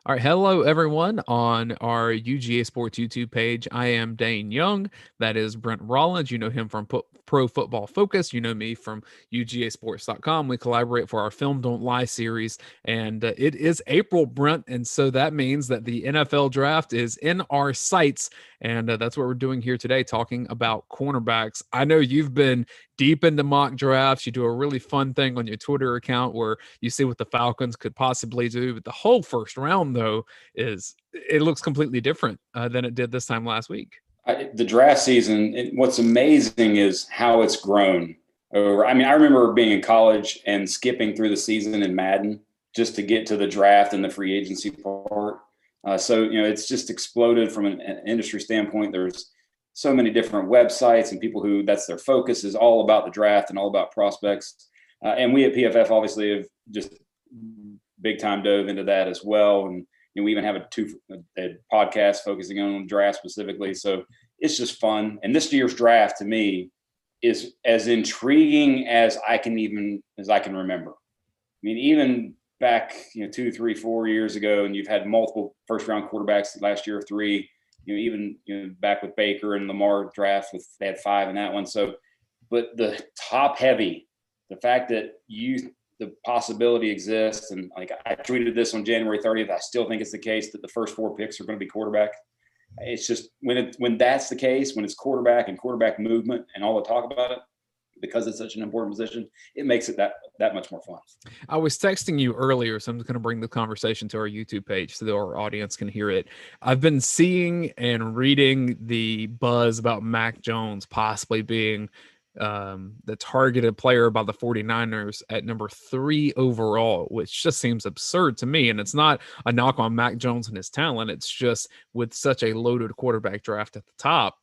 All right, hello everyone on our UGA Sports YouTube page. I am Dane Young. That is Brent Rollins. You know him from Pro Football Focus. You know me from UGAsports.com. We collaborate for our Film Don't Lie series, and it is April, Brent, and so that means that the NFL draft is in our sights, and that's what we're doing here today, talking about cornerbacks. I know you've been deep into mock drafts. You do a really fun thing on your Twitter account where you see what the Falcons could possibly do. But the whole first round, though, it looks completely different than it did this time last week. The draft season, what's amazing is how it's grown. I remember being in college and skipping through the season in Madden just to get to the draft and the free agency part. It's just exploded from an industry standpoint. There's so many different websites and people who that's their focus is all about the draft and all about prospects. And we at PFF obviously have just big time dove into that as well. And we even have a podcast focusing on draft specifically. So it's just fun. And this year's draft to me is as intriguing as I can remember. I mean, even back, 2, 3, 4 years ago, and you've had multiple first round quarterbacks last year, 3, even back with Baker and Lamar draft they had 5 in that one. So, but the top heavy, the fact that the possibility exists, and like I tweeted this on January 30th, I still think it's the case that the first 4 picks are going to be quarterback. It's just when that's the case, when it's quarterback and quarterback movement and all the talk about it, because it's such an important position, it makes it that much more fun. I was texting you earlier, so I'm just going to bring the conversation to our YouTube page so that our audience can hear it. I've been seeing and reading the buzz about Mac Jones possibly being the targeted player by the 49ers at number 3 overall, which just seems absurd to me. And it's not a knock on Mac Jones and his talent. It's just with such a loaded quarterback draft at the top,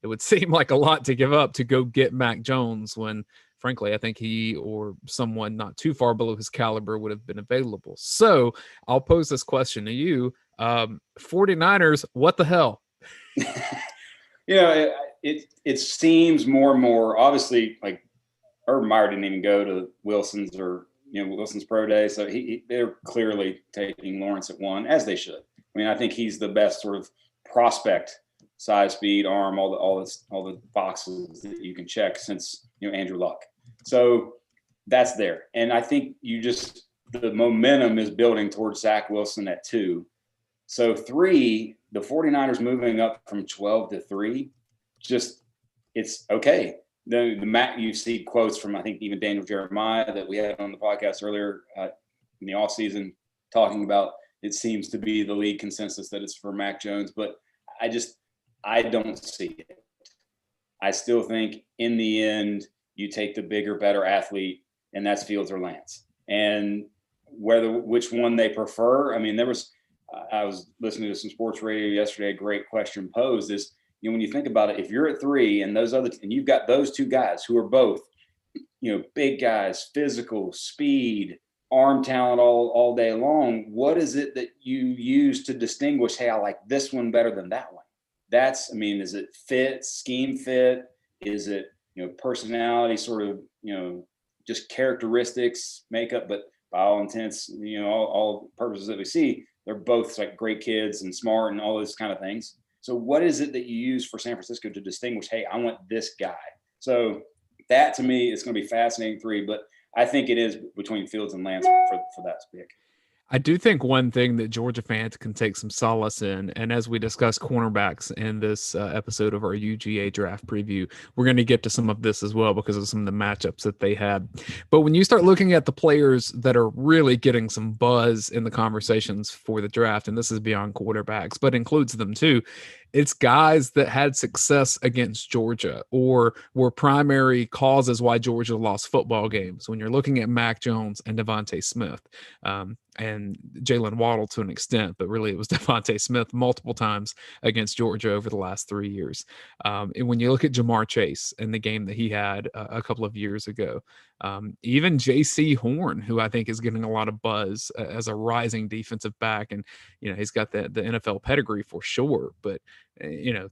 it would seem like a lot to give up to go get Mac Jones when, frankly, I think he or someone not too far below his caliber would have been available. So I'll pose this question to you. 49ers, what the hell? It seems more and more, obviously, like Urban Meyer didn't even go to Wilson's Wilson's pro day. So they're clearly taking Lawrence at 1, as they should. I mean, I think he's the best sort of prospect, size, speed, arm, all the boxes that you can check since, Andrew Luck. So that's there. And I think the momentum is building towards Zach Wilson at 2. So 3, the 49ers moving up from 12 to 3, it's okay. You see quotes from, I think, even Daniel Jeremiah that we had on the podcast earlier in the offseason talking about it seems to be the league consensus that it's for Mac Jones. But I don't see it. I still think in the end, you take the bigger, better athlete, and that's Fields or Lance. And which one they prefer, I mean, I was listening to some sports radio yesterday. A great question posed is, when you think about it, if you're at 3 and and you've got those 2 guys who are both, big guys, physical, speed, arm talent all day long, what is it that you use to distinguish, hey, I like this one better than that one? Is it fit, scheme fit? Is it, personality, sort of, just characteristics, makeup? But by all intents, all purposes that we see, they're both like great kids and smart and all those kind of things. So what is it that you use for San Francisco to distinguish, hey, I want this guy? So that to me is going to be fascinating 3, but I think it is between Fields and Lance for that pick. I do think one thing that Georgia fans can take some solace in, and as we discuss cornerbacks in this episode of our UGA draft preview, we're going to get to some of this as well because of some of the matchups that they had. But when you start looking at the players that are really getting some buzz in the conversations for the draft, and this is beyond quarterbacks, but includes them too, it's guys that had success against Georgia or were primary causes why Georgia lost football games. When you're looking at Mac Jones and Devontae Smith, and Jalen Waddle to an extent, but really it was Devontae Smith multiple times against Georgia over the last 3 years. And when you look at Jamar Chase and the game that he had a couple of years ago, even J.C. Horn, who I think is getting a lot of buzz as a rising defensive back, and he's got the NFL pedigree for sure, but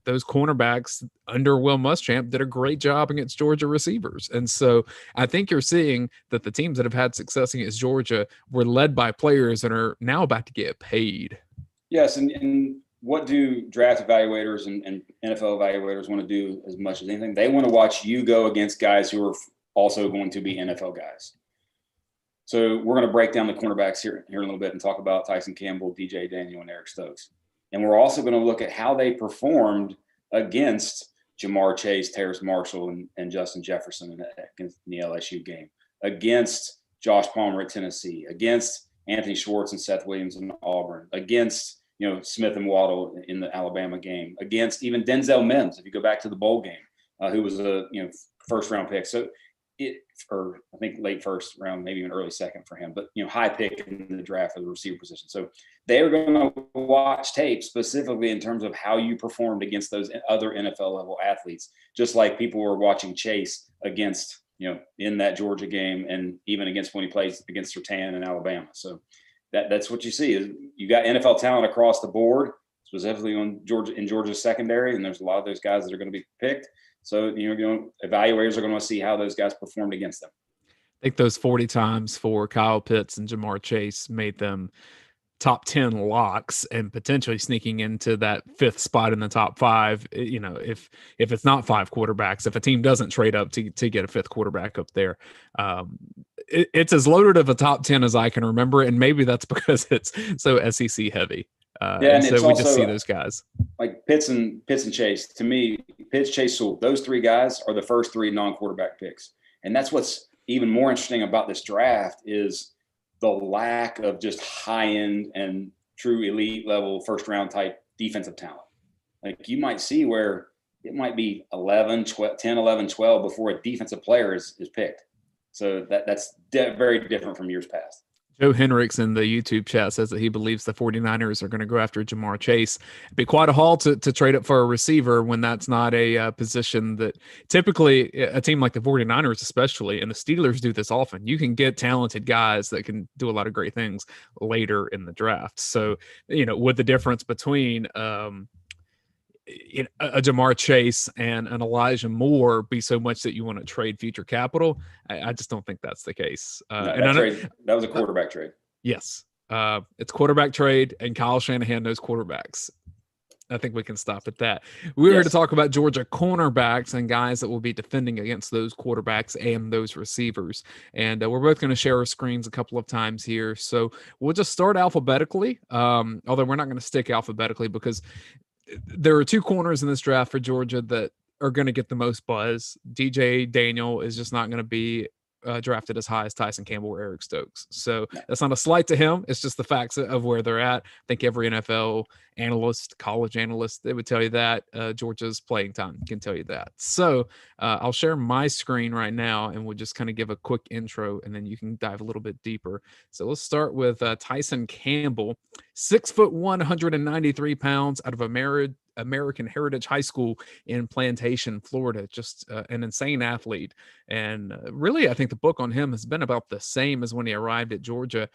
those cornerbacks under Will Muschamp did a great job against Georgia receivers. And so I think you're seeing that the teams that have had success against Georgia were led by players that are now about to get paid. Yes, and what do draft evaluators and NFL evaluators want to do as much as anything? They want to watch you go against guys who are also going to be NFL guys. So we're going to break down the cornerbacks here in a little bit and talk about Tyson Campbell, DJ Daniel, and Eric Stokes. And we're also going to look at how they performed against Jamar Chase, Terrace Marshall, and Justin Jefferson in the LSU game, against Josh Palmer at Tennessee, against Anthony Schwartz and Seth Williams in Auburn, against Smith and Waddle in the Alabama game, against even Denzel Mims, if you go back to the bowl game, who was a first round pick. So or I think late first round, maybe even early second for him, but high pick in the draft for the receiver position. So they are going to watch tape specifically in terms of how you performed against those other NFL level athletes, just like people were watching Chase against, in that Georgia game, and even against when he plays against Sertan in Alabama. So that's what you see is you got NFL talent across the board, specifically in Georgia's secondary, and there's a lot of those guys that are going to be picked. So, evaluators are going to see how those guys performed against them. I think those 40 times for Kyle Pitts and Jamar Chase made them top 10 locks and potentially sneaking into that fifth spot in the top five. If it's not five quarterbacks, if a team doesn't trade up to get a fifth quarterback up there, it's as loaded of a top 10 as I can remember. And maybe that's because it's so SEC heavy. And so we just see those guys like Pitts and Chase. To me, Pitts, Chase, Sewell, those three guys are the first three non-quarterback picks. And that's what's even more interesting about this draft is the lack of just high-end and true elite level first-round type defensive talent. Like you might see where it might be 11, 12 before a defensive player is picked. So that's very different from years past. Joe Henricks in the YouTube chat says that he believes the 49ers are going to go after Jamar Chase. It'd be quite a haul to trade up for a receiver when that's not a position that typically a team like the 49ers especially, and the Steelers do this often. You can get talented guys that can do a lot of great things later in the draft. So, with the difference between a Jamar Chase and an Elijah Moore be so much that you want to trade future capital, I just don't think that's the case. That was a quarterback trade. Yes. It's quarterback trade, and Kyle Shanahan knows quarterbacks. I think we can stop at that. We're here to talk about Georgia cornerbacks and guys that will be defending against those quarterbacks and those receivers. And we're both going to share our screens a couple of times here. So we'll just start alphabetically, although we're not going to stick alphabetically because there are two corners in this draft for Georgia that are going to get the most buzz. DJ Daniel is just not going to be drafted as high as Tyson Campbell or Eric Stokes. So that's not a slight to him. It's just the facts of where they're at. I think every NFL analyst, college analyst, they would tell you that. Georgia's playing time can tell you that. So I'll share my screen right now, and we'll just kind of give a quick intro, and then you can dive a little bit deeper. So let's start with Tyson Campbell, 6'1", 193 pounds, out of American Heritage High School in Plantation, Florida. Just an insane athlete. And really, I think the book on him has been about the same as when he arrived at Georgia.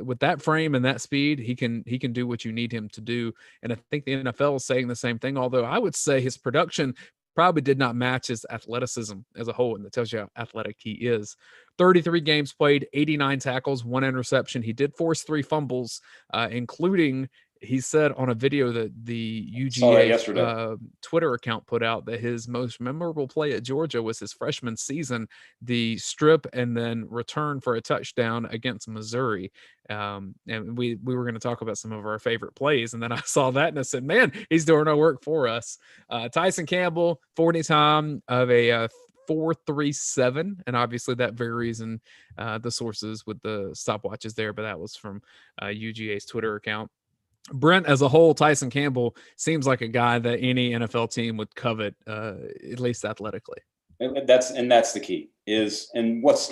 With that frame and that speed, he can do what you need him to do. And I think the NFL is saying the same thing, although I would say his production probably did not match his athleticism as a whole, and that tells you how athletic he is. 33 games played, 89 tackles, 1 interception. He did force 3 fumbles, including, he said on a video that the UGA Twitter account put out, that his most memorable play at Georgia was his freshman season, the strip and then return for a touchdown against Missouri. And we were going to talk about some of our favorite plays, and then I saw that and I said, man, he's doing our work for us. Tyson Campbell, 40 time of a 4.37, and obviously that varies in the sources with the stopwatches there, but that was from UGA's Twitter account. Brent, as a whole, Tyson Campbell seems like a guy that any NFL team would covet, at least athletically. That's the key and what's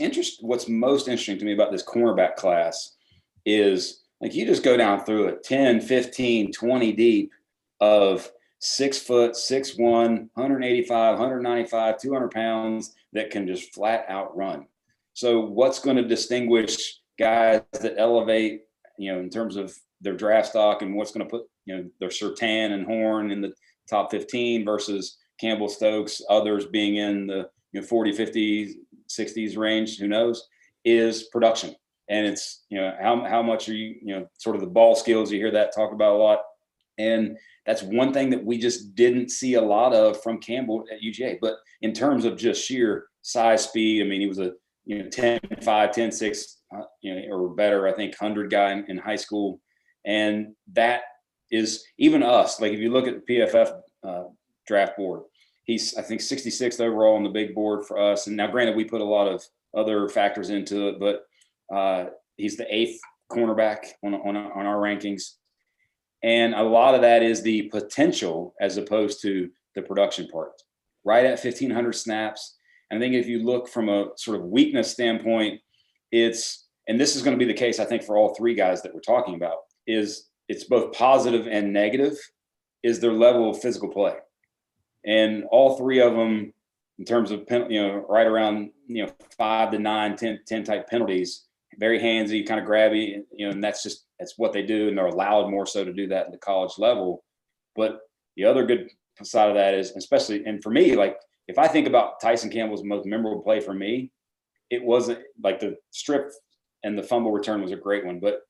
most interesting to me about this cornerback class is, like, you just go down through it, 10, 15, 20 deep of 6 foot, 6'1", 185, 195, 200 pounds that can just flat out run. So what's going to distinguish guys that elevate, in terms of their draft stock, and what's going to put, their Sertan and Horn in the top 15 versus Campbell, Stokes, others being in the 40, 50, 60s range, who knows, is production. And it's, how much are you, sort of the ball skills, you hear that talked about a lot And that's one thing that we just didn't see a lot of from Campbell at UGA. But in terms of just sheer size, speed, I mean, he was a 10.5, 10.6, or better, I think, 100 guy in high school. And that is even us. Like if you look at the PFF draft board, he's, I think, 66th overall on the big board for us. And now, granted, we put a lot of other factors into it, but he's the 8th cornerback on our rankings. And a lot of that is the potential as opposed to the production part. Right at 1,500 snaps. And I think if you look from a sort of weakness standpoint, and this is going to be the case, I think, for all three guys that we're talking about, is it's both positive and negative, is their level of physical play. And all three of them, in terms of, right around, 5 to 9, 10 type penalties, very handsy, kind of grabby, and that's what they do. And they're allowed more so to do that at the college level. But the other good side of that is, especially, and for me, like if I think about Tyson Campbell's most memorable play for me, it wasn't like the strip and the fumble return was a great one. But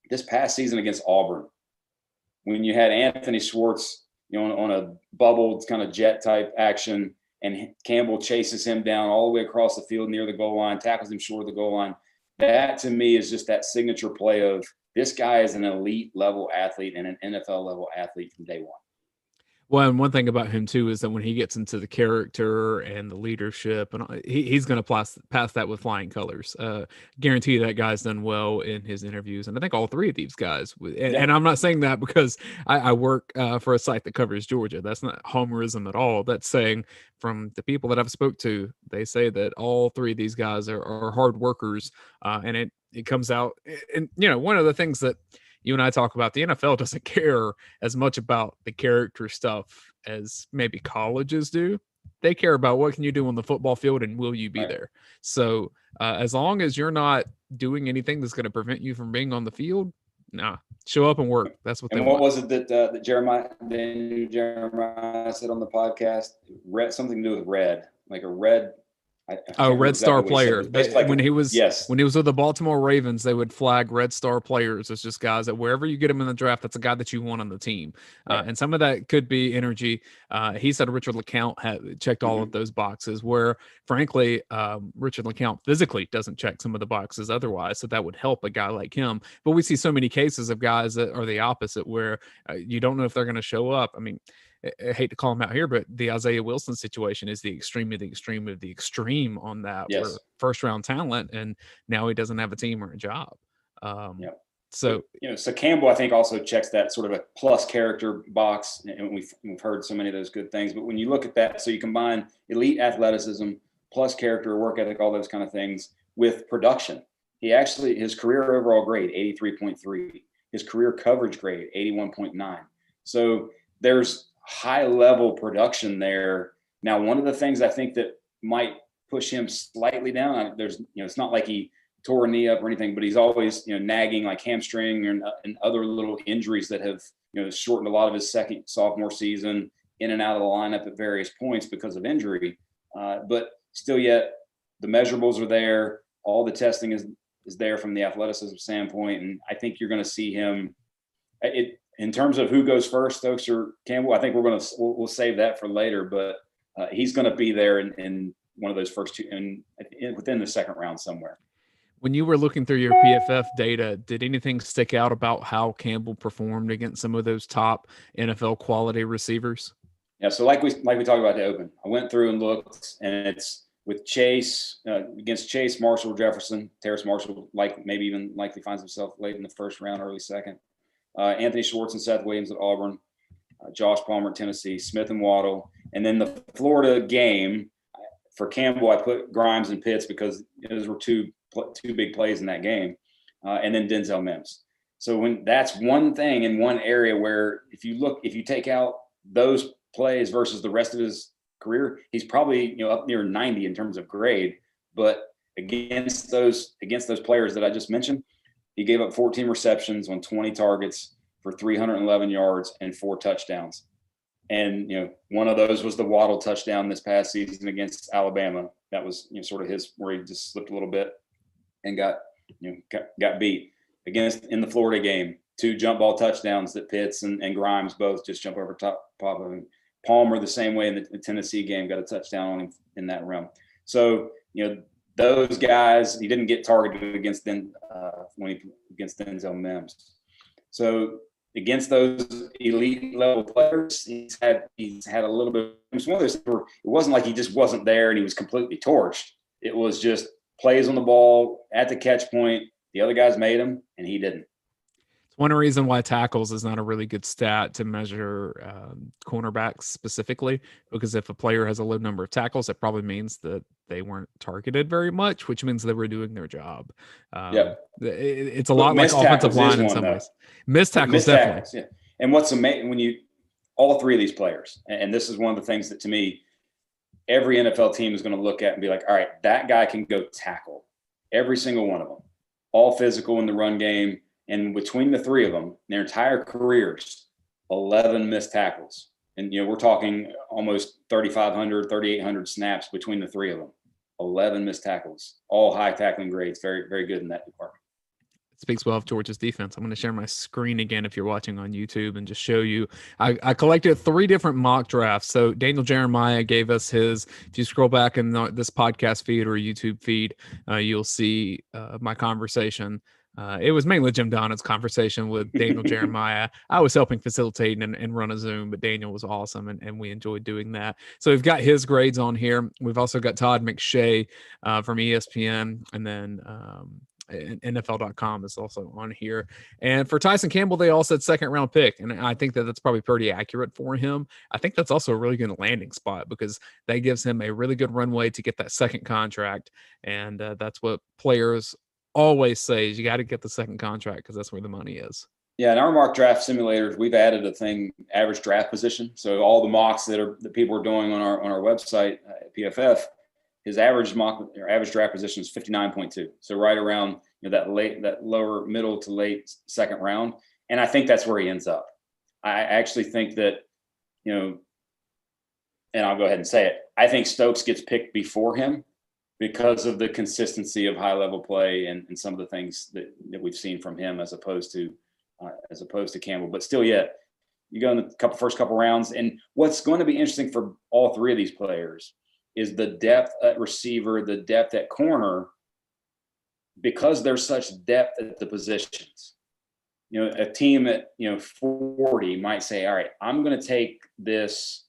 this past season against Auburn, when you had Anthony Schwartz, on a bubbled kind of jet type action, and Campbell chases him down all the way across the field near the goal line, tackles him short of the goal line. That to me is just that signature play of this guy is an elite level athlete and an NFL level athlete from day one. Well, and one thing about him too is that when he gets into the character and the leadership, and he's going to pass that with flying colors. Guarantee that guy's done well in his interviews, and I think all three of these guys. And I'm not saying that because I work for a site that covers Georgia. That's not homerism at all. That's saying from the people that I've spoke to, they say that all three of these guys are hard workers, and it comes out. And one of the things that you and I talk about, the NFL doesn't care as much about the character stuff as maybe colleges do. They care about what can you do on the football field and will you be there. So as long as you're not doing anything that's going to prevent you from being on the field, show up and work. That's what they want. And what was it that Jeremiah said on the podcast? Something to do with red, like a red. Red Star player. When he was with the Baltimore Ravens, they would flag Red Star players as just guys that wherever you get him in the draft, that's a guy that you want on the team. Right. And some of that could be energy. He said Richard LeCount had checked all of those boxes, where frankly, Richard LeCount physically doesn't check some of the boxes otherwise. So that would help a guy like him. But we see so many cases of guys that are the opposite, where you don't know if they're going to show up. I mean, I hate to call him out here, but the Isaiah Wilson situation is the extreme of the extreme of the extreme on that. Yes. Where first round talent, and now he doesn't have a team or a job. So Campbell, I think, also checks that sort of a plus character box, and we've heard so many of those good things. But when you look at that, so you combine elite athleticism, plus character, work ethic, all those kind of things with production. His career overall grade 83.3, his career coverage grade 81.9. So there's high level production there. Now, one of the things I think that might push him slightly down, it's not like he tore a knee up or anything, but he's always, nagging like hamstring and other little injuries that have, shortened a lot of his sophomore season, in and out of the lineup at various points because of injury. But still yet the measurables are there. All the testing is there from the athleticism standpoint. And I think you're going to see him in terms of who goes first, Stokes or Campbell. I think we'll save that for later, but he's going to be there in one of those first two and within the second round somewhere. When you were looking through your PFF data, did anything stick out about how Campbell performed against some of those top NFL quality receivers? Yeah. So like we talked about the open, I went through and looked, and it's with Chase against Chase, Marshall, Jefferson, Terrace Marshall, likely finds himself late in the first round, early second. Anthony Schwartz and Seth Williams at Auburn, Josh Palmer at Tennessee, Smith and Waddle. And then the Florida game for Campbell, I put Grimes and Pitts because those were two big plays in that game. And then Denzel Mims. So when that's one thing in one area where if you take out those plays versus the rest of his career, he's probably, up near 90 in terms of grade. But against those players that I just mentioned, he gave up 14 receptions on 20 targets for 311 yards and 4 touchdowns. And, one of those was the Waddle touchdown this past season against Alabama. That was, sort of his, where he just slipped a little bit and got beat. In the Florida game, 2 jump ball touchdowns that Pitts and Grimes both just jump over top of him. Palmer the same way in the Tennessee game, got a touchdown on him in that realm. So, those guys, he didn't get targeted against them against Denzel Mims. So against those elite level players, he's had a little bit. It's one of those where it wasn't like he just wasn't there and he was completely torched. It was just plays on the ball at the catch point. The other guys made them, and he didn't. One reason why tackles is not a really good stat to measure cornerbacks specifically, because if a player has a low number of tackles, it probably means that they weren't targeted very much, which means they were doing their job. It's a lot like offensive line in some ways. Missed tackles, definitely. Yeah. And what's amazing when all 3 of these players, and this is one of the things that to me, every NFL team is going to look at and be like, all right, that guy can go tackle. Every single one of them. All physical in the run game. And between the 3 of them, their entire careers, 11 missed tackles. And, we're talking almost 3,500, 3,800 snaps between the 3 of them. 11 missed tackles, all high tackling grades. Very, very good in that department. It speaks well of Georgia's defense. I'm going to share my screen again if you're watching on YouTube and just show you. I collected 3 different mock drafts. So Daniel Jeremiah gave us his. If you scroll back in this podcast feed or YouTube feed, you'll see my conversation. It was mainly Jim Donnett's conversation with Daniel Jeremiah. I was helping facilitate and run a Zoom, but Daniel was awesome, and we enjoyed doing that. So we've got his grades on here. We've also got Todd McShay from ESPN, and then NFL.com is also on here. And for Tyson Campbell, they all said 2nd-round pick, and I think that's probably pretty accurate for him. I think that's also a really good landing spot because that gives him a really good runway to get that 2nd contract, and that's what players always say is you got to get the 2nd contract because that's where the money is. Yeah, in our mock draft simulators, we've added a thing, average draft position. So all the mocks that people are doing on our website at PFF, his average draft position is 59.2. So right around that lower middle to late 2nd round, and I think that's where he ends up. I actually think that and I'll go ahead and say it. I think Stokes gets picked before him, because of the consistency of high-level play and some of the things that we've seen from him as opposed to Campbell. But still, you go in the first couple rounds. And what's going to be interesting for all 3 of these players is the depth at receiver, the depth at corner, because there's such depth at the positions. A team at 40 might say, all right, I'm going to take this,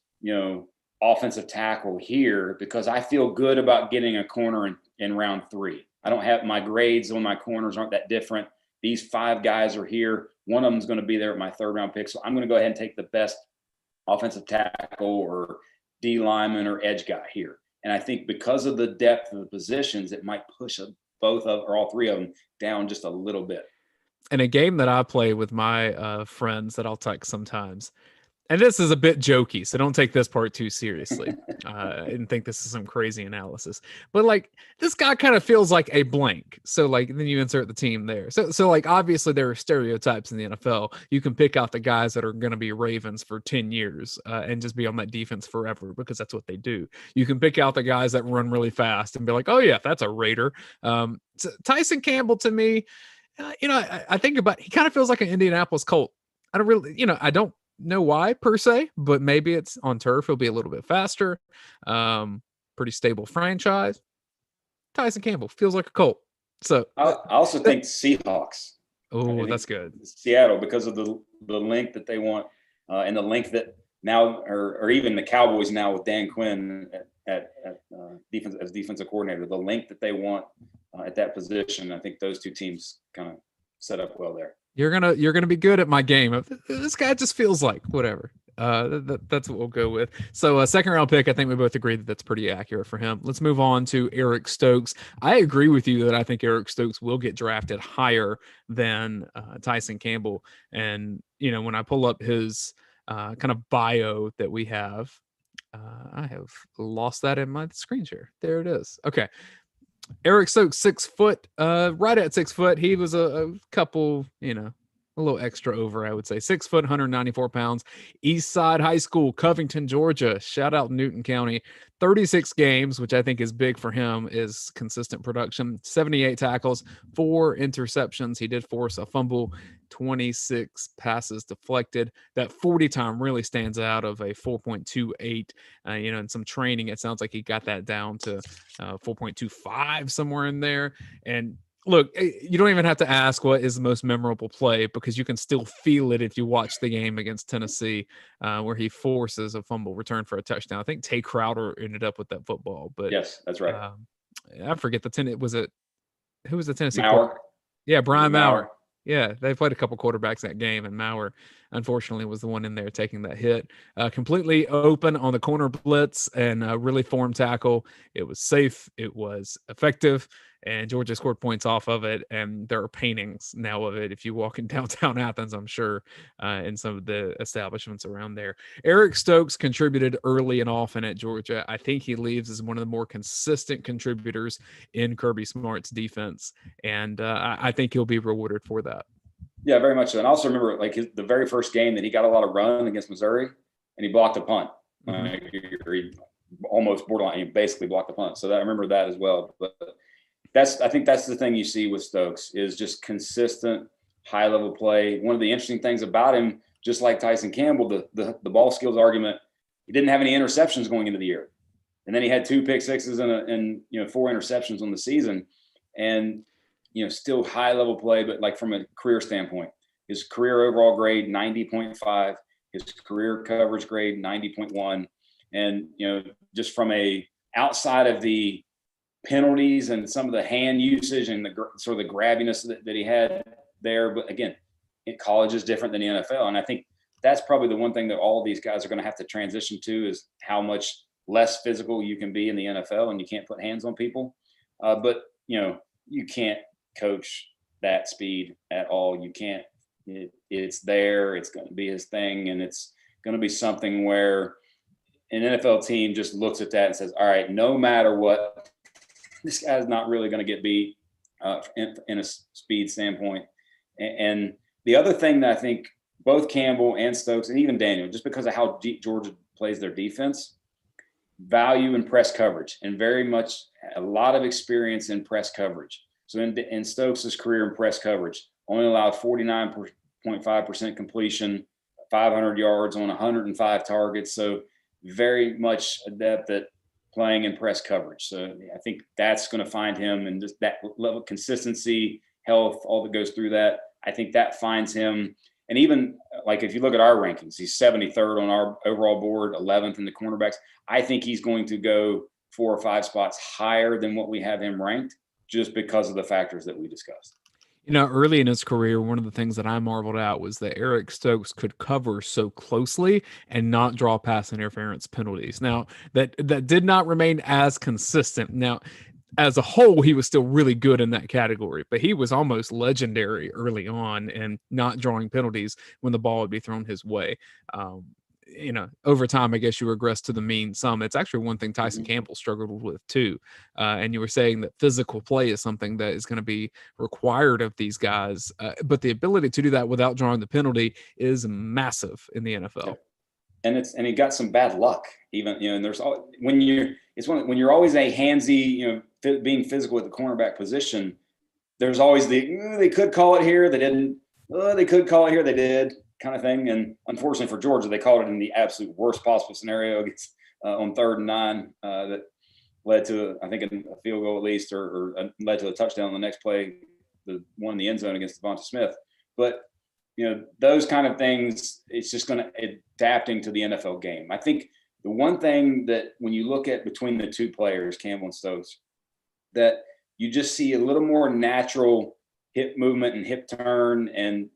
offensive tackle here because I feel good about getting a corner in round 3. I don't have my grades on my corners aren't that different. These 5 guys are here. One of them is going to be there at my 3rd-round pick. So I'm going to go ahead and take the best offensive tackle or D lineman or edge guy here. And I think because of the depth of the positions, it might push all 3 of them down just a little bit. In a game that I play with my friends that I'll text sometimes, and this is a bit jokey, so don't take this part too seriously and think this is some crazy analysis. But like this guy kind of feels like a blank. So like then you insert the team there. So like obviously there are stereotypes in the NFL. You can pick out the guys that are going to be Ravens for 10 years and just be on that defense forever because that's what they do. You can pick out the guys that run really fast and be like, oh yeah, that's a Raider. So Tyson Campbell to me, I think about, he kind of feels like an Indianapolis Colt. I don't really, I don't know why per se, but maybe it's on turf. He'll be a little bit faster. Pretty stable franchise. Tyson Campbell feels like a Colt. So I also think Seahawks. Oh, that's good. Seattle, because of the length that they want and the length that now, or even the Cowboys now with Dan Quinn at defense as defensive coordinator, the length that they want at that position. I think those 2 teams kind of set up well there. You're gonna be good at my game. This guy just feels like whatever. That's what we'll go with. So a 2nd-round pick, I think we both agree that that's pretty accurate for him. Let's move on to Eric Stokes. I agree with you that I think Eric Stokes will get drafted higher than Tyson Campbell. And when I pull up his kind of bio that we have, I have lost that in my screen share. There it is. Okay. Eric Stokes, 6 foot, right at 6 foot. He was a couple, a little extra over, I would say. 6 foot, 194 pounds. East Side High School, Covington, Georgia. Shout out Newton County. 36 games, which I think is big for him, is consistent production. 78 tackles, 4 interceptions. He did force a fumble, 26 passes deflected. That 40 time really stands out of a 4.28. In some training, it sounds like he got that down to 4.25, somewhere in there. And look, you don't even have to ask what is the most memorable play, because you can still feel it if you watch the game against Tennessee, where he forces a fumble return for a touchdown. I think Tay Crowder ended up with that football, but yes, that's right. I forget who was the Tennessee Maurer? Yeah, Brian Maurer. Yeah, they played a couple quarterbacks that game, and Maurer, unfortunately, was the one in there taking that hit. Completely open on the corner blitz and really formed tackle. It was safe. It was effective, and Georgia scored points off of it. And there are paintings now of it if you walk in downtown Athens, I'm sure, in some of the establishments around there. Eric Stokes contributed early and often at Georgia. I think he leaves as one of the more consistent contributors in Kirby Smart's defense, and I think he'll be rewarded for that. Yeah, very much so. And I also remember the very first game that he got a lot of run against Missouri, and he blocked a punt. He almost borderline, he basically blocked the punt. So I remember that as well. But I think that's the thing you see with Stokes, is just consistent high level play. One of the interesting things about him, just like Tyson Campbell, the ball skills argument, he didn't have any interceptions going into the year. And then he had 2 pick sixes and 4 interceptions on the season. And still high level play, but like from a career standpoint, his career overall grade 90.5, his career coverage grade 90.1, and just from a outside of the penalties and some of the hand usage and the sort of the grabbiness that he had there, but again, college is different than the NFL, and I think that's probably the one thing that all of these guys are going to have to transition to, is how much less physical you can be in the NFL, and you can't put hands on people, but you can't coach that speed at all. You can't. It's there. It's going to be his thing, and it's going to be something where an NFL team just looks at that and says, all right, no matter what, this guy's not really going to get beat in a speed standpoint. And the other thing that I think both Campbell and Stokes and even Daniel, just because of how deep Georgia plays their defense, value in press coverage, and very much a lot of experience in press coverage. So in Stokes' career in press coverage, only allowed 49.5% completion, 500 yards on 105 targets. So very much adept at playing in press coverage. So I think that's going to find him, and just that level of consistency, health, all that goes through that. I think that finds him. And even like if you look at our rankings, he's 73rd on our overall board, 11th in the cornerbacks. I think he's going to go 4 or 5 spots higher than what we have him ranked, just because of the factors that we discussed. Early in his career, one of the things that I marveled at was that Eric Stokes could cover so closely and not draw pass interference penalties. Now, that did not remain as consistent. Now, as a whole, he was still really good in that category, but he was almost legendary early on and not drawing penalties when the ball would be thrown his way. Over time, I guess you regress to the mean some. It's actually one thing Tyson Campbell struggled with too. And you were saying that physical play is something that is going to be required of these guys. But the ability to do that without drawing the penalty is massive in the NFL. Yeah. And he got some bad luck even, and there's when you're always a handsy, being physical at the cornerback position, there's always they could call it here. They didn't. They could call it here. They did. Kind of thing. And unfortunately for Georgia, they called it in the absolute worst possible scenario against on 3rd and 9 that led to, I think, a field goal at least, or led to a touchdown on the next play, the one in the end zone against Devonta Smith. But, those kind of things, it's just going to adapting to the NFL game. I think the one thing that when you look at between the two players, Campbell and Stokes, that you just see a little more natural hip movement and hip turn and,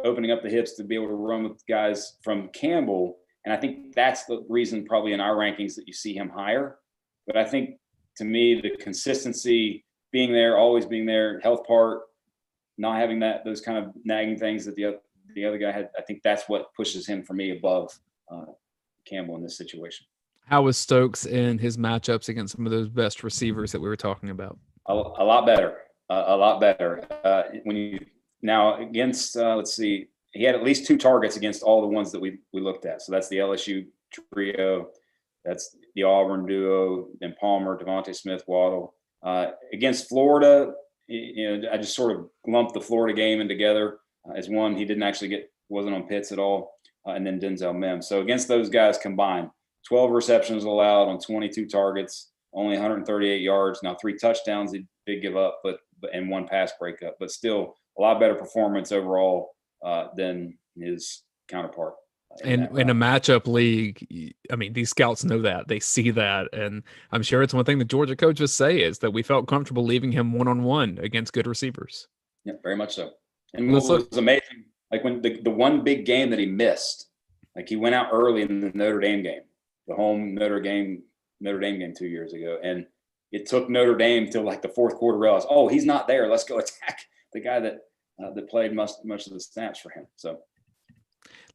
opening up the hips to be able to run with guys from Campbell. And I think that's the reason probably in our rankings that you see him higher. But I think to me, the consistency, being there, always being there, health part, not having those kind of nagging things that the other guy had, I think that's what pushes him for me above Campbell in this situation. How was Stokes in his matchups against some of those best receivers that we were talking about? A lot better. A lot better. When you now against, let's see, he had at least 2 targets against all the ones that we looked at. So that's the LSU trio, that's the Auburn duo, then Palmer, Devontae Smith, Waddle. Against Florida, I just sort of lumped the Florida game in together as one. He didn't actually wasn't on Pitts at all, and then Denzel Mims. So against those guys combined, 12 receptions allowed on 22 targets, only 138 yards. Now 3 touchdowns he did give up, and 1 pass breakup, but still a lot better performance overall than his counterpart. In a matchup league, I mean, these scouts know that. They see that. And I'm sure it's one thing the Georgia coaches say is that we felt comfortable leaving him one-on-one against good receivers. Yeah, very much so. And what was amazing, like when the one big game that he missed, like he went out early in the Notre Dame game, the home Notre Dame game 2 years ago. And it took Notre Dame till like the fourth quarter realize, oh, he's not there. Let's go attack the guy that played much of the snaps for him. So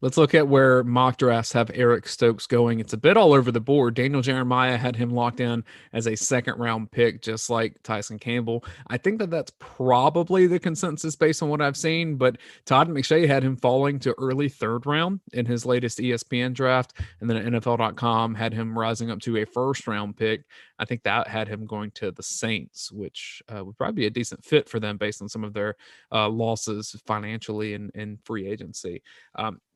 let's look at where mock drafts have Eric Stokes going. It's a bit all over the board. Daniel Jeremiah had him locked in as a 2nd-round pick, just like Tyson Campbell. I think that's probably the consensus based on what I've seen, but Todd McShay had him falling to early 3rd round in his latest ESPN draft, and then NFL.com had him rising up to a 1st-round pick. I think that had him going to the Saints, which would probably be a decent fit for them based on some of their losses financially in free agency.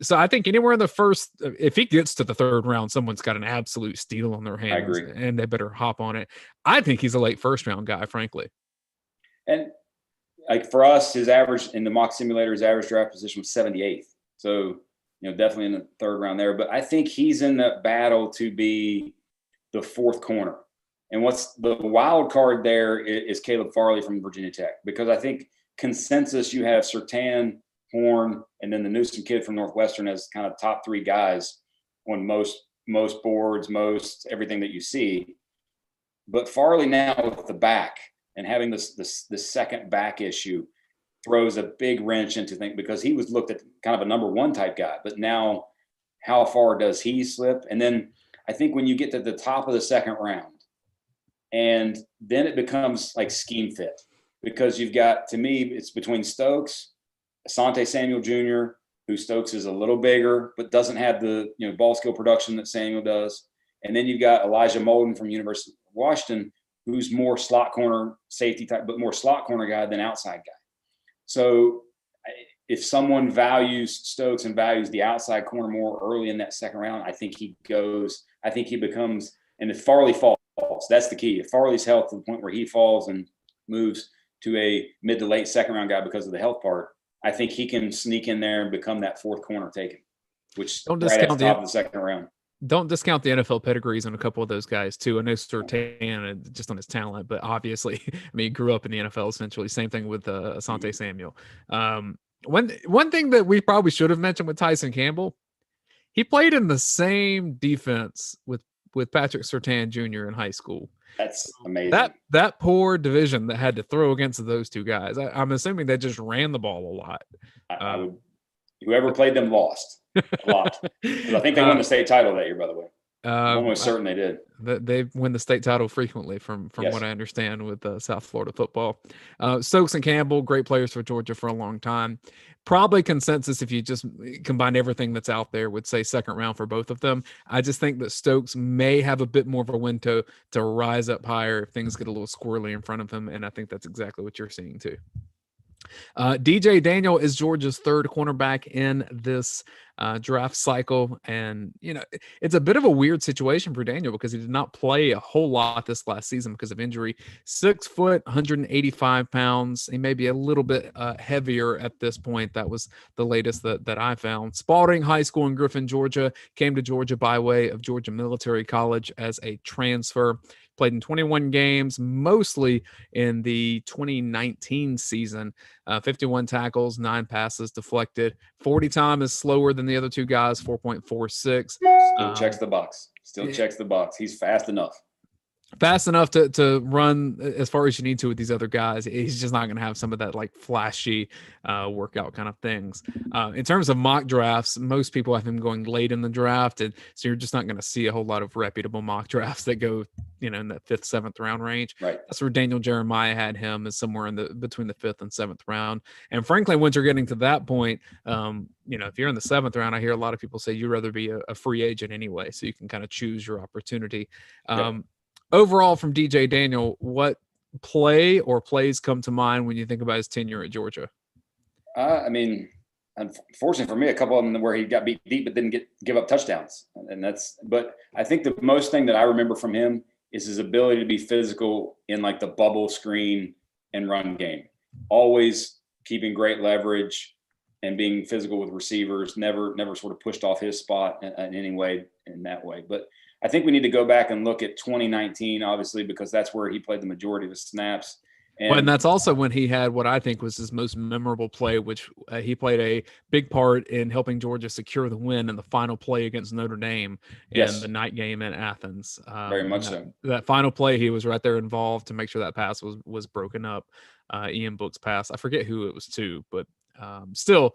So I think anywhere in the first, if he gets to the 3rd round, someone's got an absolute steal on their hands, and they better hop on it. I think he's a late 1st-round guy, frankly. And like for us, his average in the mock simulator, his average draft position was 78th. So, definitely in the 3rd round there. But I think he's in the battle to be the 4th corner. And what's the wild card there is Caleb Farley from Virginia Tech, because I think consensus you have Surtain, Horn, and then the Newsom kid from Northwestern as kind of top 3 guys on most boards, most everything that you see. But Farley now with the back and having this 2nd back issue throws a big wrench into things, because he was looked at kind of a number 1 type guy. But now how far does he slip? And then I think when you get to the top of the 2nd round, and then it becomes like scheme fit, because you've got, to me, it's between Stokes, Asante Samuel Jr., who Stokes is a little bigger, but doesn't have the ball skill production that Samuel does. And then you've got Elijah Molden from University of Washington, who's more slot corner safety type, but more slot corner guy than outside guy. So if someone values Stokes and values the outside corner more early in that 2nd round, I think he becomes, and if Farley falls, that's the key. If Farley's health to the point where he falls and moves to a mid to late 2nd round guy because of the health part, I think he can sneak in there and become that 4th corner taken, which right at the top of the 2nd round. Don't discount the NFL pedigrees on a couple of those guys too. I know Surtain just on his talent, but obviously, I mean, he grew up in the NFL essentially. Same thing with Asante Samuel. One thing that we probably should have mentioned with Tyson Campbell, he played in the same defense with Patrick Surtain Jr. in high school. That's amazing. That poor division that had to throw against those 2 guys. I'm assuming they just ran the ball a lot. Whoever played them lost a lot. I think they won the state title that year, by the way. I'm almost certain they did. They win the state title frequently, from yes. what I understand, with South Florida football. Stokes and Campbell, great players for Georgia for a long time. Probably consensus, if you just combine everything that's out there, would say 2nd round for both of them. I just think that Stokes may have a bit more of a window to rise up higher if things get a little squirrely in front of him, and I think that's exactly what you're seeing too. DJ Daniel is Georgia's 3rd cornerback in this draft cycle. And, it's a bit of a weird situation for Daniel because he did not play a whole lot this last season because of injury. 6 foot, 185 pounds. He may be a little bit heavier at this point. That was the latest that I found. Spalding High School in Griffin, Georgia, came to Georgia by way of Georgia Military College as a transfer. Played in 21 games, mostly in the 2019 season. 51 tackles, 9 passes deflected. 40 time is slower than the other 2 guys, 4.46. Still checks the box. Checks the box. He's fast enough. fast enough to run as far as you need to with these other guys. He's just not going to have some of that like flashy workout kind of things. In terms of mock drafts, most people have him going late in the draft, and so you're just not going to see a whole lot of reputable mock drafts that go, in that 5th, 7th round range. Right. That's where Daniel Jeremiah had him, is somewhere between the 5th and 7th round. And frankly, once you're getting to that point, if you're in the 7th round, I hear a lot of people say you'd rather be a free agent anyway, so you can kind of choose your opportunity. Overall, from DJ Daniel, what play or plays come to mind when you think about his tenure at Georgia? Unfortunately for me, a couple of them where he got beat deep but didn't give up touchdowns. But I think the most thing that I remember from him is his ability to be physical in like the bubble screen and run game. Always keeping great leverage and being physical with receivers, never sort of pushed off his spot in any way in that way. But I think we need to go back and look at 2019, obviously, because that's where he played the majority of the snaps. And that's also when he had what I think was his most memorable play, which he played a big part in helping Georgia secure the win in the final play against Notre Dame in the night game in Athens. Very much so. That final play, he was right there involved to make sure that pass was broken up. Ian Book's pass. I forget who it was to, but still,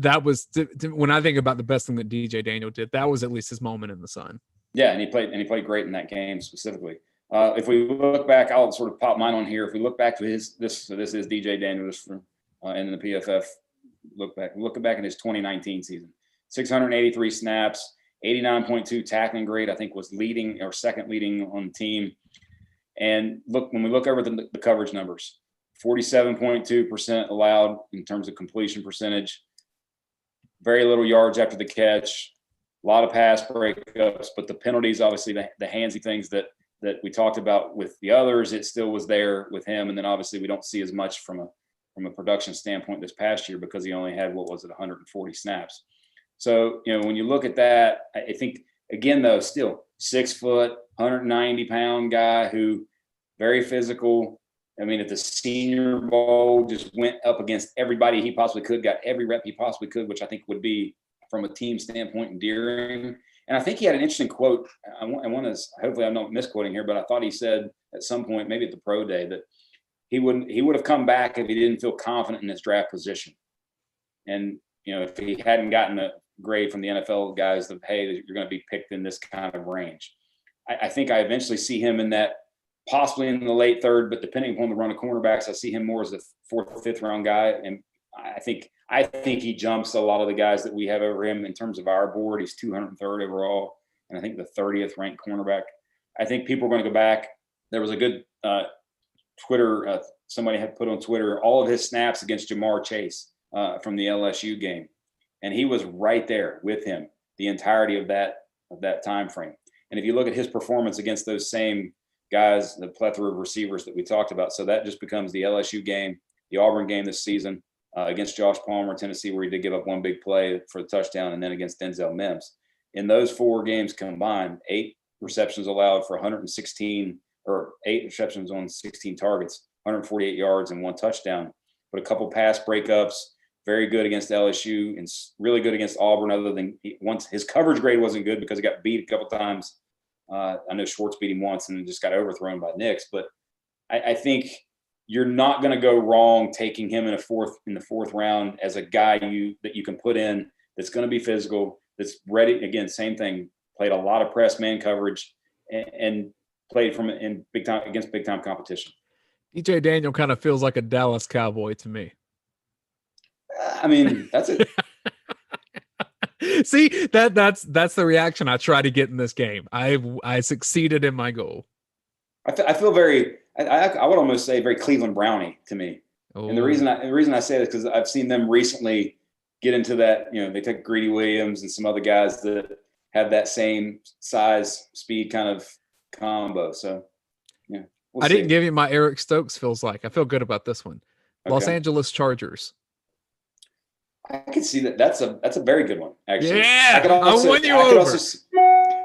that was when I think about the best thing that DJ Daniel did, that was at least his moment in the sun. Yeah, and he played great in that game specifically. If we look back, I'll sort of pop mine on here. If we look back to this is DJ Daniel from in the PFF. Looking back in his 2019 season, 683 snaps, 89.2 tackling grade. I think was leading or second leading on the team. And when we look over the coverage numbers, 47.2% allowed in terms of completion percentage. Very little yards after the catch. A lot of pass breakups, but the penalties, obviously, the handsy things that we talked about with the others, it still was there with him. And then obviously we don't see as much from a production standpoint this past year because he only had, 140 snaps. So, when you look at that, I think, again, though, still 6 foot, 190-pound guy who very physical. I mean, at the Senior Bowl, just went up against everybody he possibly could, got every rep he possibly could, which I think would be, from a team standpoint, endearing. And I think he had an interesting quote. I want to, hopefully I'm not misquoting here, but I thought he said at some point, maybe at the pro day, that he would have come back if he didn't feel confident in his draft position. And, if he hadn't gotten a grade from the NFL guys that, hey, you're going to be picked in this kind of range. I think I eventually see him in that, possibly in the late 3rd, but depending upon the run of cornerbacks, I see him more as a 4th or 5th round guy. And I think he jumps a lot of the guys that we have over him in terms of our board. He's 203rd overall, and I think the 30th ranked cornerback. I think people are going to go back. There was a good Twitter, somebody had put on Twitter, all of his snaps against Jamar Chase from the LSU game. And he was right there with him the entirety of that time frame. And if you look at his performance against those same guys, the plethora of receivers that we talked about, so that just becomes the LSU game, the Auburn game this season, against Josh Palmer, Tennessee, where he did give up one big play for the touchdown, and then against Denzel Mims. In those 4 games combined, 8 receptions allowed for 116, or 8 receptions on 16 targets, 148 yards and 1 touchdown. But a couple pass breakups, very good against LSU and really good against Auburn, other than once his coverage grade wasn't good because he got beat a couple times. I know Schwartz beat him once and just got overthrown by Nix, but I think you're not going to go wrong taking him in the 4th round as a guy that you can put in that's going to be physical, that's ready. Again, same thing. Played a lot of press man coverage and played in big time against big time competition. DJ Daniel kind of feels like a Dallas Cowboy to me. That's it. See, that's the reaction I try to get in this game. I succeeded in my goal. I feel very. I would almost say very Cleveland Brownie to me. Oh. And the reason I say this because I've seen them recently get into that. They took Greedy Williams and some other guys that have that same size, speed kind of combo. So, yeah. I didn't give you my Eric Stokes feels like. I feel good about this one. Okay. Los Angeles Chargers. I can see that. That's a very good one, actually. Yeah, I won you over.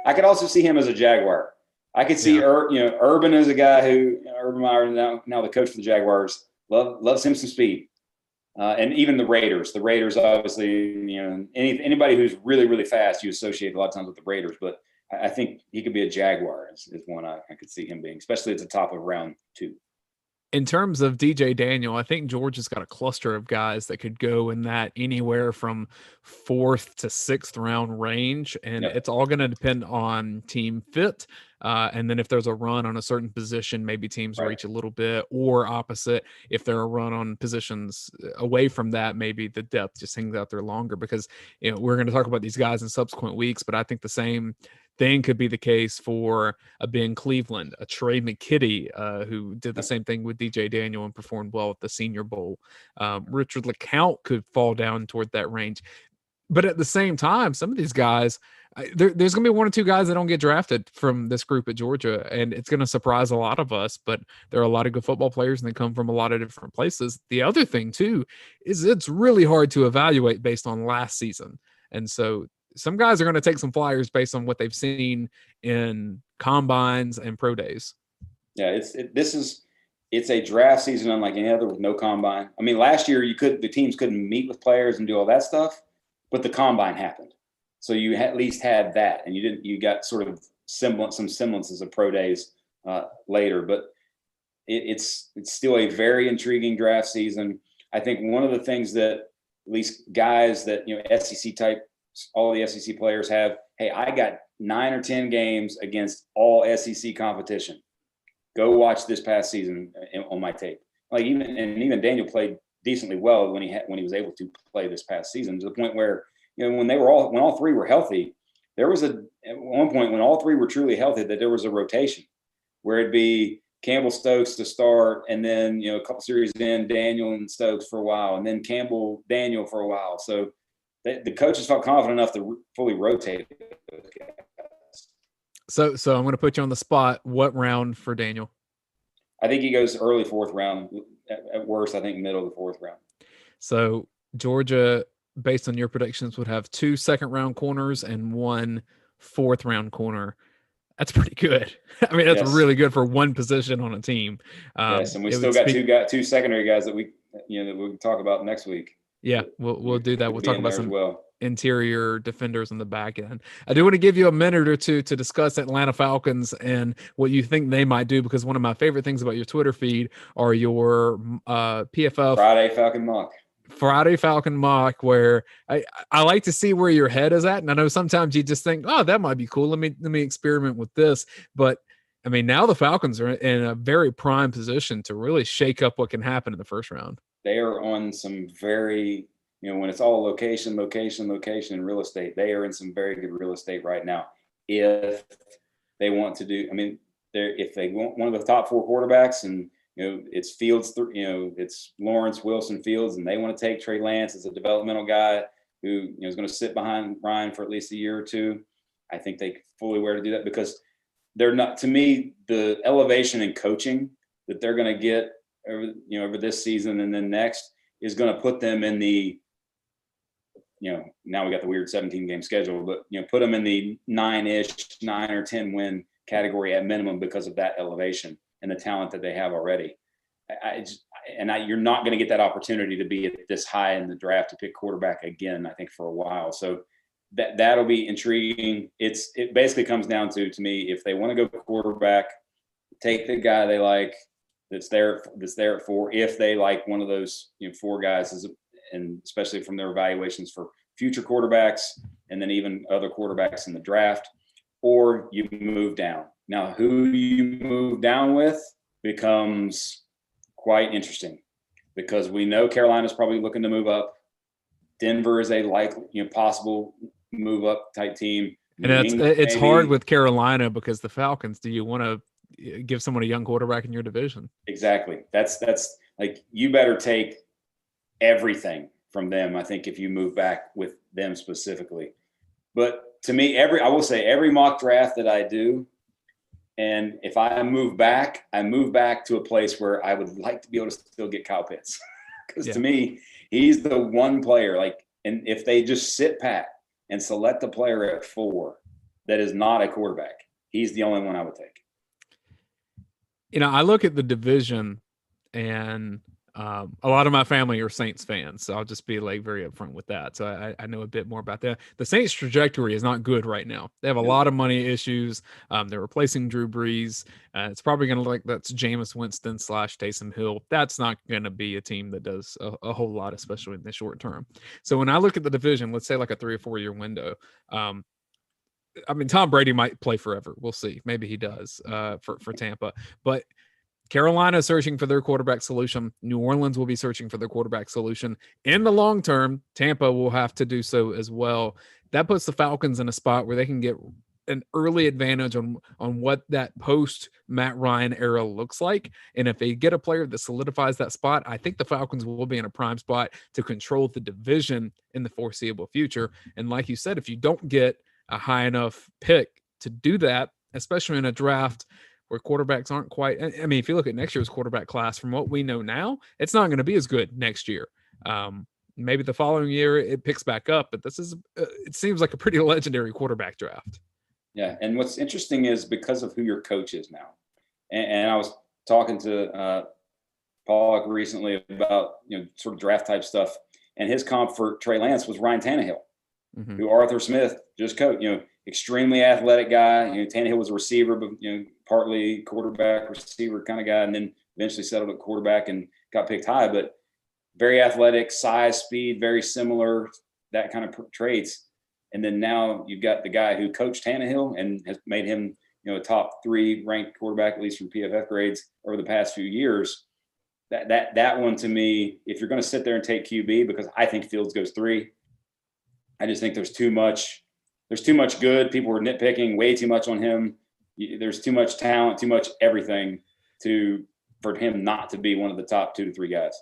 I could also see him as a Jaguar. I could see, Urban as a guy who Urban Meyer now the coach for the Jaguars loves him some speed, and even the Raiders. The Raiders, obviously, anybody who's really really fast, you associate a lot of times with the Raiders. But I think he could be a Jaguar is one I could see him being, especially at the top of round 2. In terms of DJ Daniel, I think Georgia's got a cluster of guys that could go in that anywhere from 4th to 6th round range. And Yep. it's all going to depend on team fit. And then if there's a run on a certain position, maybe teams reach a little bit, or opposite. If there are a run on positions away from that, maybe the depth just hangs out there longer, because we're going to talk about these guys in subsequent weeks. But I think the same thing could be the case for a Ben Cleveland, a Trey McKitty, who did the same thing with DJ Daniel and performed well at the Senior Bowl. Richard LeCount could fall down toward that range. But at the same time, some of these guys, there's going to be 1 or 2 guys that don't get drafted from this group at Georgia, and it's going to surprise a lot of us. But there are a lot of good football players, and they come from a lot of different places. The other thing, too, is it's really hard to evaluate based on last season. And so some guys are going to take some flyers based on what they've seen in combines and pro days. Yeah, it's a draft season unlike any other with no combine. I mean, last year the teams couldn't meet with players and do all that stuff, but the combine happened. So you at least had that, and you got sort of some semblances of pro days later, but it's still a very intriguing draft season. I think one of the things that at least guys that, SEC type, all the SEC players have, hey, I got 9 or 10 games against all SEC competition. Go watch this past season on my tape. Like even Daniel played decently well when he was able to play this past season, to the point where, when all 3 were healthy, there was at one point when all 3 were truly healthy, that there was a rotation where it'd be Campbell, Stokes to start, and then a couple series in, Daniel and Stokes for a while, and then Campbell, Daniel for a while. So the coaches felt confident enough to fully rotate those guys. So I'm going to put you on the spot. What round for Daniel? I think he goes early 4th round. At worst, I think middle of the 4th round. So Georgia, based on your predictions, would have 2 second-round corners and 1 4th-round corner. That's pretty good. I mean, that's really good for one position on a team. Yes, and we still got two secondary guys that we can talk about next week. Yeah, we'll do that. We'll talk about some interior defenders on the back end. I do want to give you a minute or two to discuss Atlanta Falcons and what you think they might do, because one of my favorite things about your Twitter feed are your PFL Friday Falcon mock, where I like to see where your head is at. And I know sometimes you just think, oh, that might be cool. Let me experiment with this. But I mean, now the Falcons are in a very prime position to really shake up what can happen in the first round. They are on some very, when it's all location, and real estate, they are in some very good real estate right now. If they want to do, if they want one of the top 4 quarterbacks, and it's Fields, it's Lawrence, Wilson, Fields, and they want to take Trey Lance as a developmental guy who is going to sit behind Ryan for at least a year or 2. I think they fully aware to do that, because they're not, to me, the elevation in coaching that they're going to get over this season and then next is going to put them in the, now we got the weird 17-game schedule, but put them in the 9 or 10 win category at minimum, because of that elevation and the talent that they have already. You're not going to get that opportunity to be at this high in the draft to pick quarterback again, I think, for a while. So that'll be intriguing. It basically comes down to me, if they want to go quarterback, take the guy they like that's there at 4. If they like one of those 4 guys, and especially from their evaluations for future quarterbacks, and then even other quarterbacks in the draft, or you move down. Now, who you move down with becomes quite interesting, because we know Carolina's probably looking to move up. Denver is a possible move up type team. And it's hard with Carolina, because the Falcons, do you want to give someone a young quarterback in your division? Exactly. That's like, you better take everything from them, I think, if you move back with them specifically. But to me, I will say every mock draft that I do, and if I move back to a place where I would like to be able to still get Kyle Pitts. Because to me, he's the one player, and if they just sit pat and select a player at 4 that is not a quarterback, he's the only one I would take. I look at the division, and A lot of my family are Saints fans, so I'll just be like very upfront with that. So I know a bit more about that. The Saints trajectory is not good right now. They have a lot of money issues. They're replacing Drew Brees. It's probably going to that's Jameis Winston / Taysom Hill. That's not going to be a team that does a whole lot, especially in the short term. So when I look at the division, let's say like a 3 or 4 year window, I mean, Tom Brady might play forever. We'll see. Maybe he does for Tampa. But Carolina is searching for their quarterback solution. New Orleans will be searching for their quarterback solution. In the long term, Tampa will have to do so as well. That puts the Falcons in a spot where they can get an early advantage on what that post Matt Ryan era looks like. And if they get a player that solidifies that spot, I think the Falcons will be in a prime spot to control the division in the foreseeable future. And like you said, if you don't get a high enough pick to do that, especially in a draft where quarterbacks aren't quite, I mean, if you look at next year's quarterback class, from what we know now, it's not going to be as good next year. Maybe the following year it picks back up, but this is, it seems like a pretty legendary quarterback draft. Yeah. And what's interesting is because of who your coach is now. And I was talking to Pollock recently about, sort of draft type stuff. And his comp for Trey Lance was Ryan Tannehill, who Arthur Smith just coached, extremely athletic guy. Tannehill was a receiver, but, partly quarterback receiver kind of guy, and then eventually settled at quarterback and got picked high, but very athletic, size, speed, very similar, that kind of traits. And then now you've got the guy who coached Tannehill and has made him, a top 3 ranked quarterback, at least from PFF grades over the past few years. That one to me, if you're going to sit there and take QB, because I think Fields goes 3, I just think there's too much good. People were nitpicking way too much on him. There's too much talent, too much everything for him not to be one of the top 2 to 3 guys.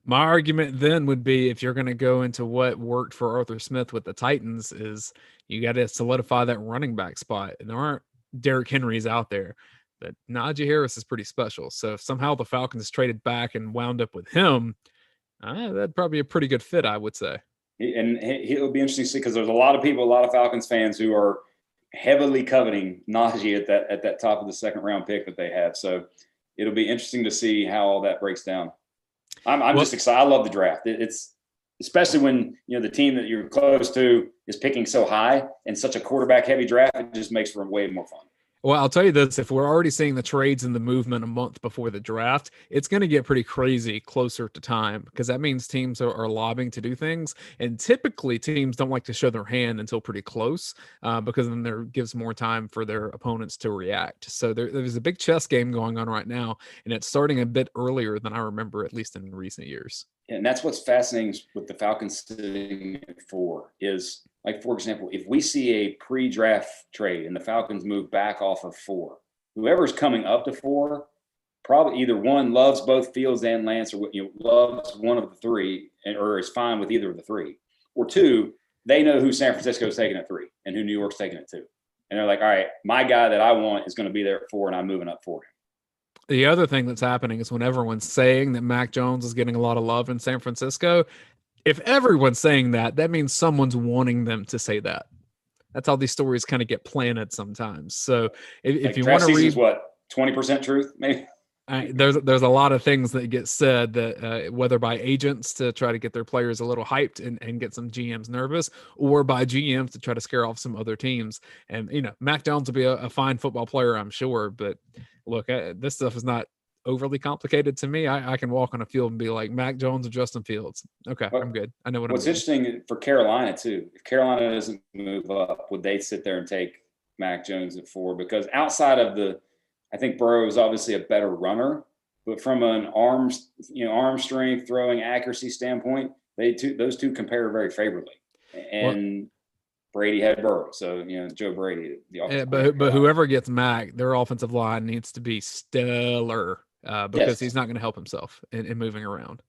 My argument then would be, if you're going to go into what worked for Arthur Smith with the Titans, is you got to solidify that running back spot. And there aren't Derrick Henrys out there, but Najee Harris is pretty special. So if somehow the Falcons traded back and wound up with him, that'd probably be a pretty good fit, I would say. And it'll be interesting to see, because there's a lot of Falcons fans who are heavily coveting Najee at that top of the second round pick that they have. So it'll be interesting to see how all that breaks down. I'm just excited. I love the draft. It's especially when the team that you're close to is picking so high and such a quarterback heavy draft. It just makes for way more fun. Well, I'll tell you this, if we're already seeing the trades and the movement a month before the draft, it's going to get pretty crazy closer to time, because that means teams are lobbying to do things. And typically teams don't like to show their hand until pretty close, because then there gives more time for their opponents to react. So there's a big chess game going on right now, and it's starting a bit earlier than I remember, at least in recent years. And that's what's fascinating with the Falcons sitting at 4 is, like, for example, if we see a pre-draft trade and the Falcons move back off of 4, whoever's coming up to 4 probably either one loves both Fields and Lance, or loves one of the 3, or is fine with either of the 3, or 2, they know who San Francisco is taking at 3 and who New York's taking at 2, and they're like, all right, my guy that I want is going to be there at 4, and I'm moving up for him. The other thing that's happening is when everyone's saying that Mac Jones is getting a lot of love in San Francisco, if everyone's saying that, that means someone's wanting them to say that. That's how these stories kind of get planted sometimes. So if you want to read, what, 20% truth, maybe? There's a lot of things that get said that whether by agents to try to get their players a little hyped and get some GMs nervous, or by GMs to try to scare off some other teams. And, Mac Jones will be a fine football player, I'm sure. But look, this stuff is not overly complicated to me. I can walk on a field and be like, Mac Jones or Justin Fields. Okay, I'm good. I know what's interesting for Carolina too. If Carolina doesn't move up, would they sit there and take Mac Jones at 4? Because outside of I think Burrow is obviously a better runner, but from an arm strength, throwing accuracy standpoint, those two compare very favorably. And Brady had Burrow, so Joe Brady, the offensive but whoever gets Mac, their offensive line needs to be stellar, because he's not going to help himself in moving around.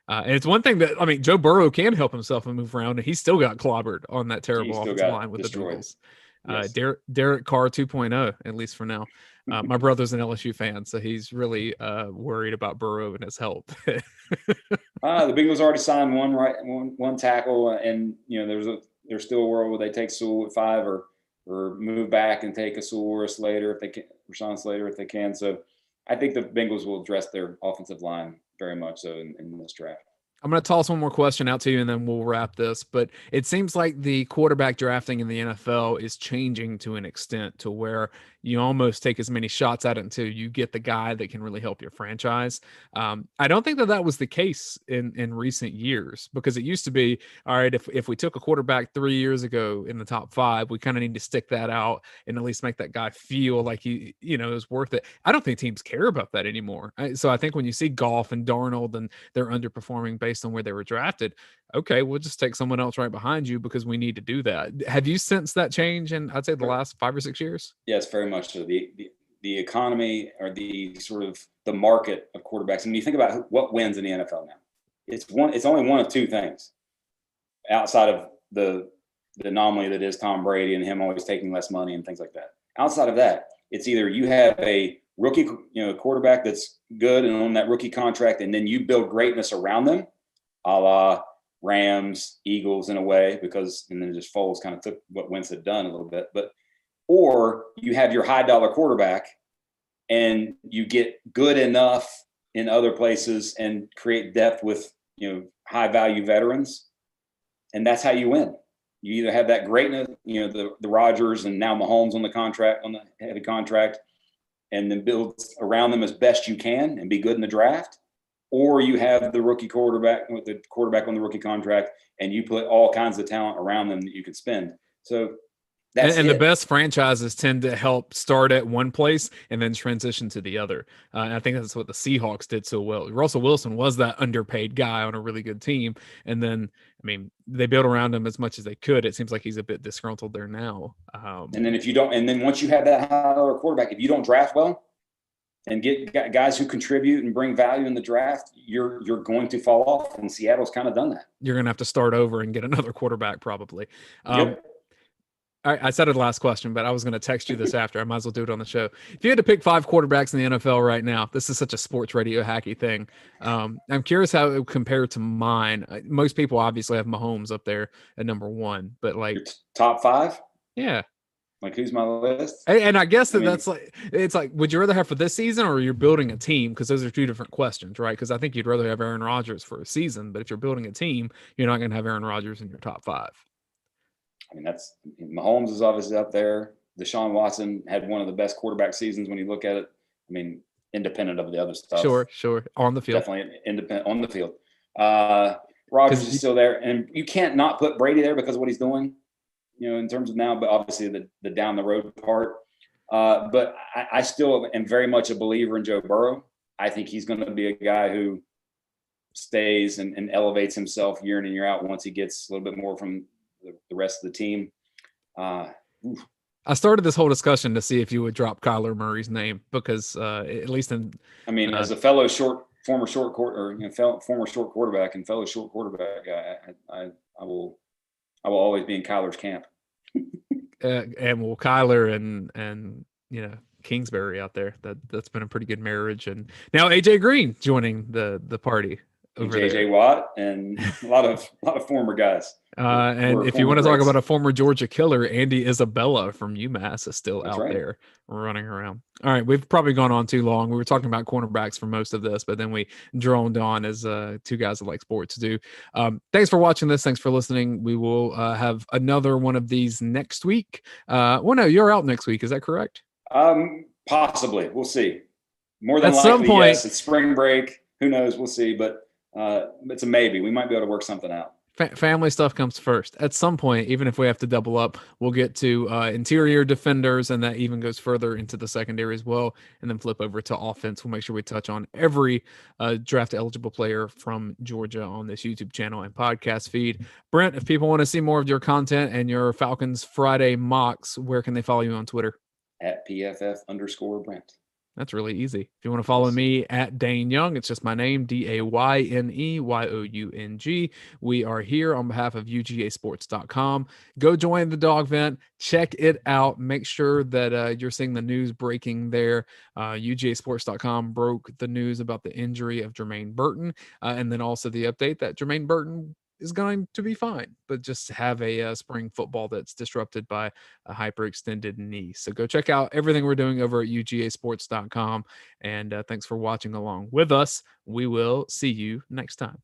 And it's one thing that, Joe Burrow can help himself and move around, and he still got clobbered on that terrible offensive line with destroyed. The Bengals. Yes. Derek Carr 2.0, at least for now. My brother's an LSU fan, so he's really worried about Burrow and his health. The Bengals already signed one tackle, and there's still a world where they take Sewell at 5, or move back and take a Rashawn Slater if they can. So I think the Bengals will address their offensive line very much so in this draft. I'm going to toss one more question out to you and then we'll wrap this. But it seems like the quarterback drafting in the NFL is changing to an extent to where you almost take as many shots at it until you get the guy that can really help your franchise. I don't think that was the case in recent years, because it used to be, all right, if we took a quarterback 3 years ago in the top 5, we kind of need to stick that out and at least make that guy feel like he, is worth it. I don't think teams care about that anymore. So I think when you see Goff and Darnold and they're underperforming based on where they were drafted, okay, we'll just take someone else right behind you because we need to do that. Have you sensed that change in, I'd say, the last 5 or 6 years? Yes, very much so. The economy, or the sort of the market of quarterbacks. And when you think about what wins in the NFL now, it's only one of two things outside of the anomaly that is Tom Brady and him always taking less money and things like that. Outside of that, it's either you have a rookie, quarterback that's good and on that rookie contract, and then you build greatness around them, a la Rams, Eagles in a way, and then just Foles kind of took what Wentz had done a little bit. Or you have your high dollar quarterback and you get good enough in other places and create depth with, high value veterans. And that's how you win. You either have that greatness, the Rodgers and now Mahomes on the heavy contract, and then build around them as best you can and be good in the draft. Or you have the rookie quarterback with the quarterback on the rookie contract and you put all kinds of talent around them that you could spend. So and the best franchises tend to help start at one place and then transition to the other. And I think that's what the Seahawks did so well. Russell Wilson was that underpaid guy on a really good team. And then, they built around him as much as they could. It seems like he's a bit disgruntled there now. And then once you have that high-dollar quarterback, if you don't draft well and get guys who contribute and bring value in the draft, you're going to fall off. And Seattle's kind of done that. You're going to have to start over and get another quarterback probably. Yep. I said it last question, but I was going to text you this after. I might as well do it on the show. If you had to pick 5 quarterbacks in the NFL right now, this is such a sports radio hacky thing. I'm curious how it would compare to mine. Most people obviously have Mahomes up there at number 1, but like your top 5? Yeah. Like who's my list? And I guess that's like, it's like, would you rather have for this season or you're building a team? Because those are 2 different questions, right? Because I think you'd rather have Aaron Rodgers for a season, but if you're building a team, you're not going to have Aaron Rodgers in your top 5. Mahomes is obviously up there. Deshaun Watson had one of the best quarterback seasons when you look at it. Independent of the other stuff. Sure. On the field. Definitely independent on the field. Rodgers is still there. And you can't not put Brady there because of what he's doing, in terms of now, but obviously the down the road part. But I still am very much a believer in Joe Burrow. I think he's going to be a guy who stays and elevates himself year in and year out once he gets a little bit more from the rest of the team. I started this whole discussion to see if you would drop Kyler Murray's name because at least as a fellow former short quarterback and fellow short quarterback, I will always be in Kyler's camp. And Kyler and Kingsbury out there, that's been a pretty good marriage, and now AJ Green joining the party. JJ Watt and a lot of former guys. And if you want to talk about a former Georgia killer, Andy Isabella from UMass is still out there running around. All right, we've probably gone on too long. We were talking about cornerbacks for most of this, but then we droned on as 2 guys that like sports do. Thanks for watching this. Thanks for listening. We will have another one of these next week. No, you're out next week. Is that correct? Possibly. We'll see. More than at likely, some point, yes. It's spring break. Who knows? We'll see. But it's a maybe. We might be able to work something out. Family stuff comes first. At some point, even if we have to double up, we'll get to interior defenders, and that even goes further into the secondary as well, and then flip over to offense. We'll make sure we touch on every draft-eligible player from Georgia on this YouTube channel and podcast feed. Brent, if people want to see more of your content and your Falcons Friday mocks, where can they follow you on Twitter? At PFF_Brent. That's really easy. If you want to follow me at Dane Young, it's just my name, DAYNEYOUNG. We are here on behalf of UGAsports.com. Go join the dog vent. Check it out. Make sure that you're seeing the news breaking there. UGAsports.com broke the news about the injury of Jermaine Burton, and then also the update that Jermaine Burton is going to be fine, but just have a spring football that's disrupted by a hyperextended knee. So go check out everything we're doing over at UGAsports.com. And thanks for watching along with us. We will see you next time.